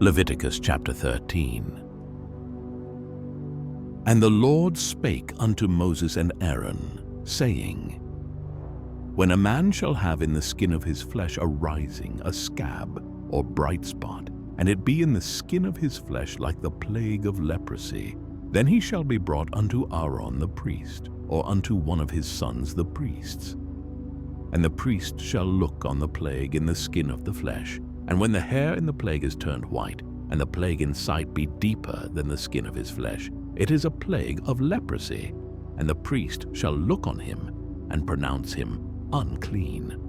Leviticus chapter 13. And the Lord spake unto Moses and Aaron, saying, When a man shall have in the skin of his flesh a rising, a scab, or bright spot, and it be in the skin of his flesh like the plague of leprosy, then he shall be brought unto Aaron the priest, or unto one of his sons the priests. And the priest shall look on the plague in the skin of the flesh, and when the hair in the plague is turned white, and the plague in sight be deeper than the skin of his flesh, it is a plague of leprosy, and the priest shall look on him, and pronounce him unclean.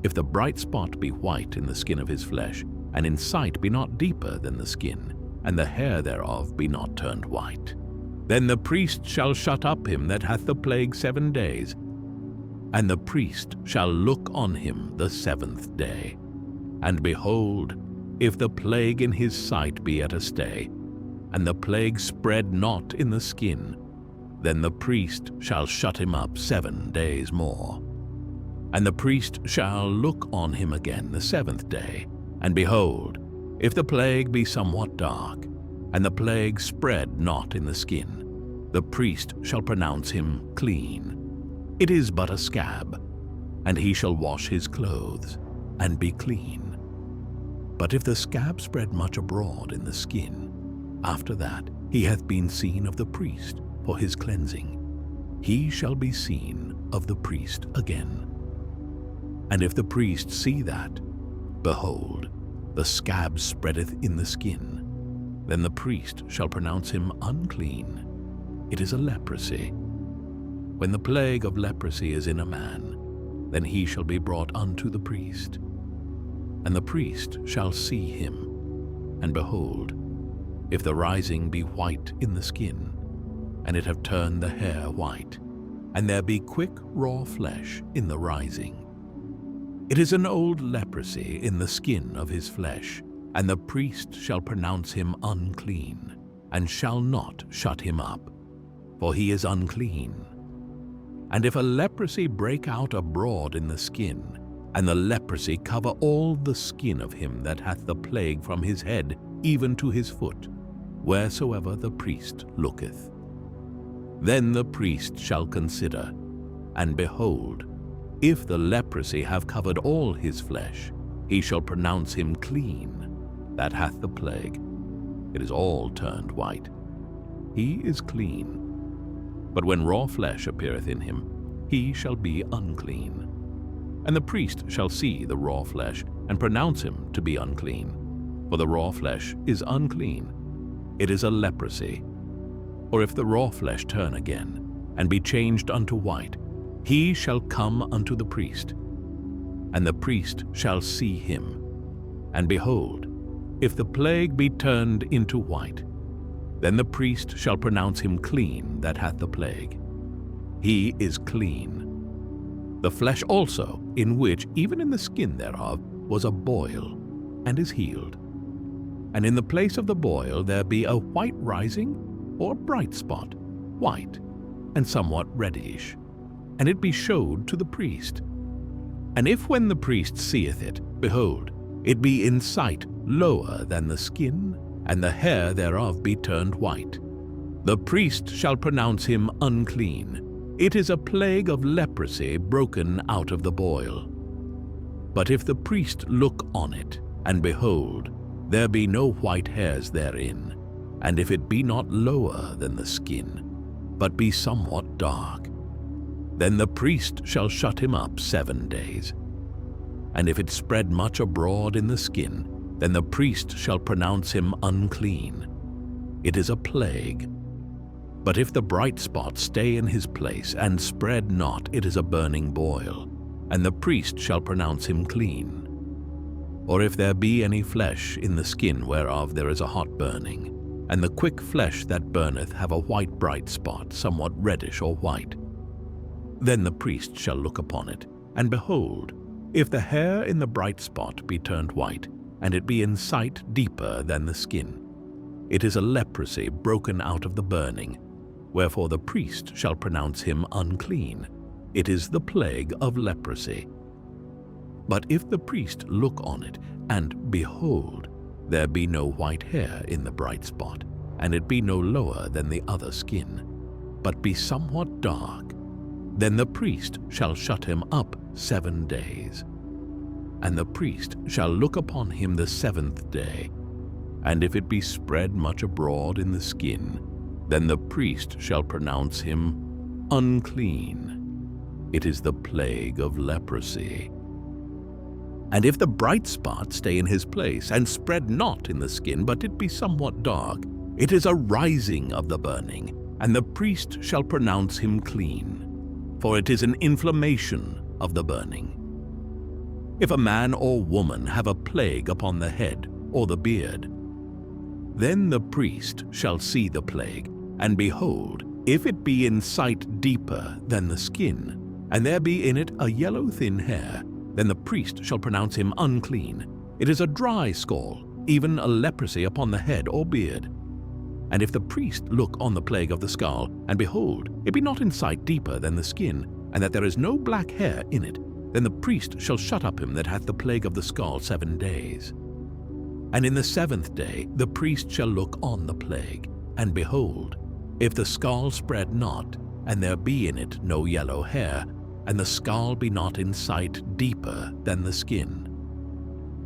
If the bright spot be white in the skin of his flesh, and in sight be not deeper than the skin, and the hair thereof be not turned white, then the priest shall shut up him that hath the plague 7 days, and the priest shall look on him the 7th day. And behold, if the plague in his sight be at a stay, and the plague spread not in the skin, then the priest shall shut him up 7 days more. And the priest shall look on him again the 7th day, and behold, if the plague be somewhat dark, and the plague spread not in the skin, the priest shall pronounce him clean. It is but a scab, and he shall wash his clothes, and be clean. But if the scab spread much abroad in the skin, after that he hath been seen of the priest for his cleansing, he shall be seen of the priest again. And if the priest see that, behold, the scab spreadeth in the skin, then the priest shall pronounce him unclean. It is a leprosy. When the plague of leprosy is in a man, then he shall be brought unto the priest. And the priest shall see him, and behold, if the rising be white in the skin, and it have turned the hair white, and there be quick raw flesh in the rising, it is an old leprosy in the skin of his flesh, and the priest shall pronounce him unclean, and shall not shut him up, for he is unclean. And if a leprosy break out abroad in the skin, and the leprosy cover all the skin of him that hath the plague from his head even to his foot, wheresoever the priest looketh, then the priest shall consider, and behold, if the leprosy have covered all his flesh, he shall pronounce him clean that hath the plague. It is all turned white. He is clean. But when raw flesh appeareth in him, he shall be unclean. And the priest shall see the raw flesh, and pronounce him to be unclean. For the raw flesh is unclean. It is a leprosy. Or if the raw flesh turn again, and be changed unto white, he shall come unto the priest. And the priest shall see him. And behold, if the plague be turned into white, then the priest shall pronounce him clean that hath the plague. He is clean. The flesh also, in which, even in the skin thereof, was a boil, and is healed. And in the place of the boil there be a white rising, or bright spot, white, and somewhat reddish, and it be showed to the priest. And if when the priest seeth it, behold, it be in sight lower than the skin, and the hair thereof be turned white, the priest shall pronounce him unclean. It is a plague of leprosy broken out of the boil. But if the priest look on it, and behold, there be no white hairs therein, and if it be not lower than the skin, but be somewhat dark, then the priest shall shut him up 7 days. And if it spread much abroad in the skin, then the priest shall pronounce him unclean. It is a plague. But if the bright spot stay in his place, and spread not, it is a burning boil, and the priest shall pronounce him clean. Or if there be any flesh in the skin whereof there is a hot burning, and the quick flesh that burneth have a white bright spot, somewhat reddish or white, then the priest shall look upon it, and behold, if the hair in the bright spot be turned white, and it be in sight deeper than the skin, it is a leprosy broken out of the burning, wherefore the priest shall pronounce him unclean. It is the plague of leprosy. But if the priest look on it, and behold, there be no white hair in the bright spot, and it be no lower than the other skin, but be somewhat dark, then the priest shall shut him up 7 days. And the priest shall look upon him the 7th day, and if it be spread much abroad in the skin, then the priest shall pronounce him unclean. It is the plague of leprosy. And if the bright spot stay in his place, and spread not in the skin, but it be somewhat dark, it is a rising of the burning, and the priest shall pronounce him clean, for it is an inflammation of the burning. If a man or woman have a plague upon the head or the beard, then the priest shall see the plague, and behold, if it be in sight deeper than the skin, and there be in it a yellow thin hair, then the priest shall pronounce him unclean. It is a dry scall, even a leprosy upon the head or beard. And if the priest look on the plague of the skull, and behold, it be not in sight deeper than the skin, and that there is no black hair in it, then the priest shall shut up him that hath the plague of the skull 7 days. And in the 7th day the priest shall look on the plague, and behold, if the skull spread not, and there be in it no yellow hair, and the skull be not in sight deeper than the skin,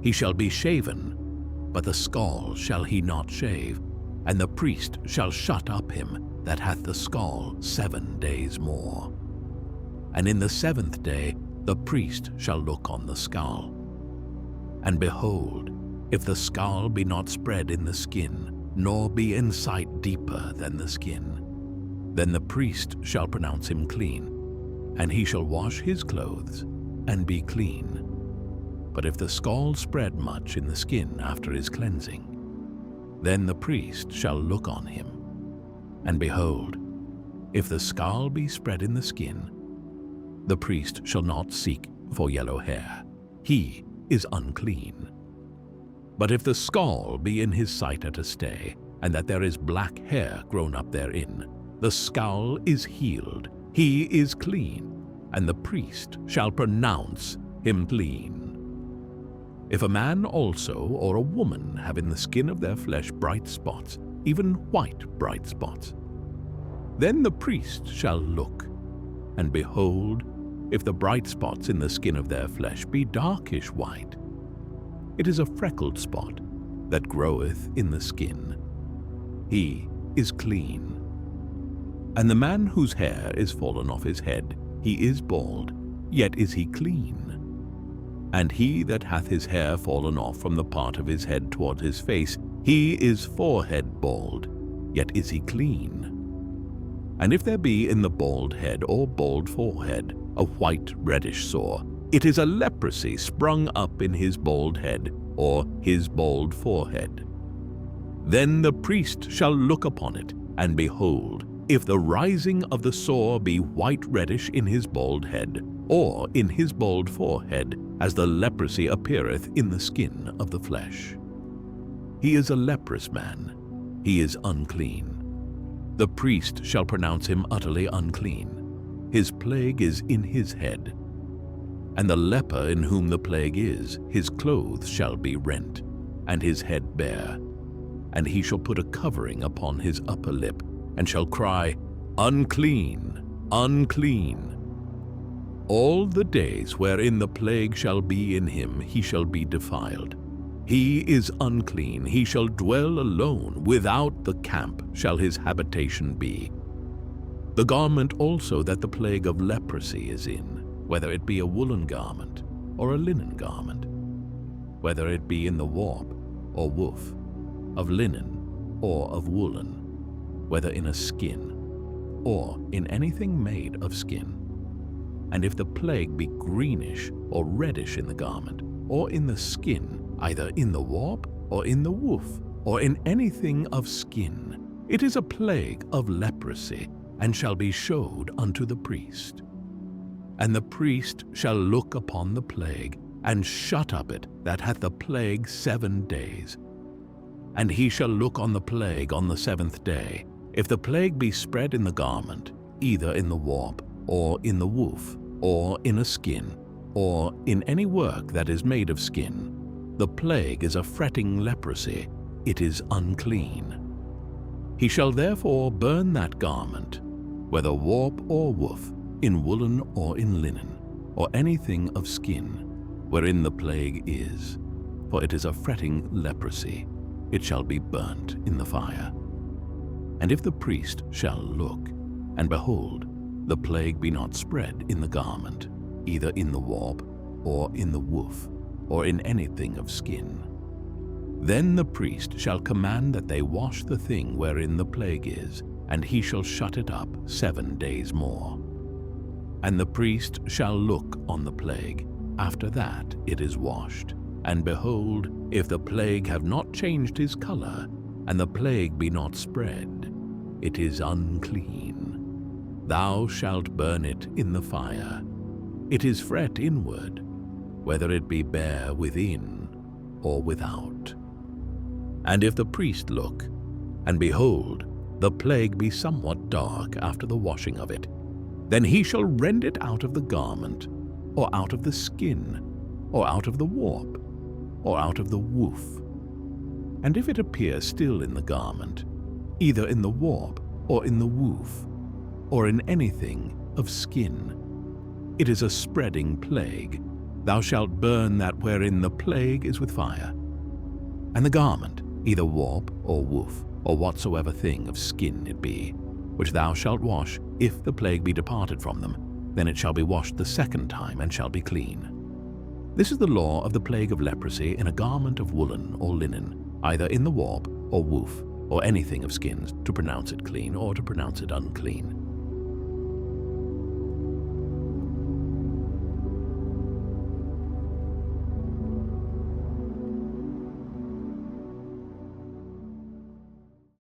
he shall be shaven, but the skull shall he not shave, and the priest shall shut up him that hath the skull 7 days more. And in the 7th day the priest shall look on the skull. And behold, if the skull be not spread in the skin, nor be in sight deeper than the skin, then the priest shall pronounce him clean, and he shall wash his clothes, and be clean. But if the skull spread much in the skin after his cleansing, then the priest shall look on him. And behold, if the skull be spread in the skin, the priest shall not seek for yellow hair. He is unclean. But if the skull be in his sight at a stay, and that there is black hair grown up therein, the skull is healed, he is clean, and the priest shall pronounce him clean. If a man also or a woman have in the skin of their flesh bright spots, even white bright spots, then the priest shall look, and behold, if the bright spots in the skin of their flesh be darkish white, it is a freckled spot that groweth in the skin. He is clean. And the man whose hair is fallen off his head, he is bald, yet is he clean. And he that hath his hair fallen off from the part of his head toward his face, he is forehead bald, yet is he clean. And if there be in the bald head or bald forehead a white reddish sore, it is a leprosy sprung up in his bald head or his bald forehead. Then the priest shall look upon it, and behold, if the rising of the sore be white reddish in his bald head, or in his bald forehead, as the leprosy appeareth in the skin of the flesh, he is a leprous man, he is unclean. The priest shall pronounce him utterly unclean. His plague is in his head. And the leper in whom the plague is, his clothes shall be rent, and his head bare. And he shall put a covering upon his upper lip, and shall cry, Unclean, unclean. All the days wherein the plague shall be in him, he shall be defiled. He is unclean, he shall dwell alone, without the camp shall his habitation be. The garment also that the plague of leprosy is in, whether it be a woolen garment or a linen garment, whether it be in the warp or woof, of linen or of woolen, whether in a skin or in anything made of skin. And if the plague be greenish or reddish in the garment, or in the skin, either in the warp or in the woof, or in anything of skin, it is a plague of leprosy, and shall be showed unto the priest. And the priest shall look upon the plague, and shut up it that hath the plague 7 days. And he shall look on the plague on the 7th day. If the plague be spread in the garment, either in the warp, or in the woof, or in a skin, or in any work that is made of skin, the plague is a fretting leprosy, it is unclean. He shall therefore burn that garment, whether warp or woof, in woolen or in linen, or anything of skin, wherein the plague is, for it is a fretting leprosy, it shall be burnt in the fire. And if the priest shall look, and behold, the plague be not spread in the garment, either in the warp, or in the woof, or in anything of skin, then the priest shall command that they wash the thing wherein the plague is, and he shall shut it up 7 days more. And the priest shall look on the plague, after that it is washed. And behold, if the plague have not changed his color, and the plague be not spread, it is unclean. Thou shalt burn it in the fire. It is fret inward, whether it be bare within or without. And if the priest look, and behold, the plague be somewhat dark after the washing of it, then he shall rend it out of the garment, or out of the skin, or out of the warp, or out of the woof. And if it appear still in the garment, either in the warp, or in the woof, or in anything of skin, it is a spreading plague. Thou shalt burn that wherein the plague is with fire. And the garment, either warp or woof, or whatsoever thing of skin it be, which thou shalt wash, if the plague be departed from them, then it shall be washed the second time, and shall be clean. This is the law of the plague of leprosy in a garment of woolen or linen, either in the warp or woof, or anything of skins, to pronounce it clean or to pronounce it unclean.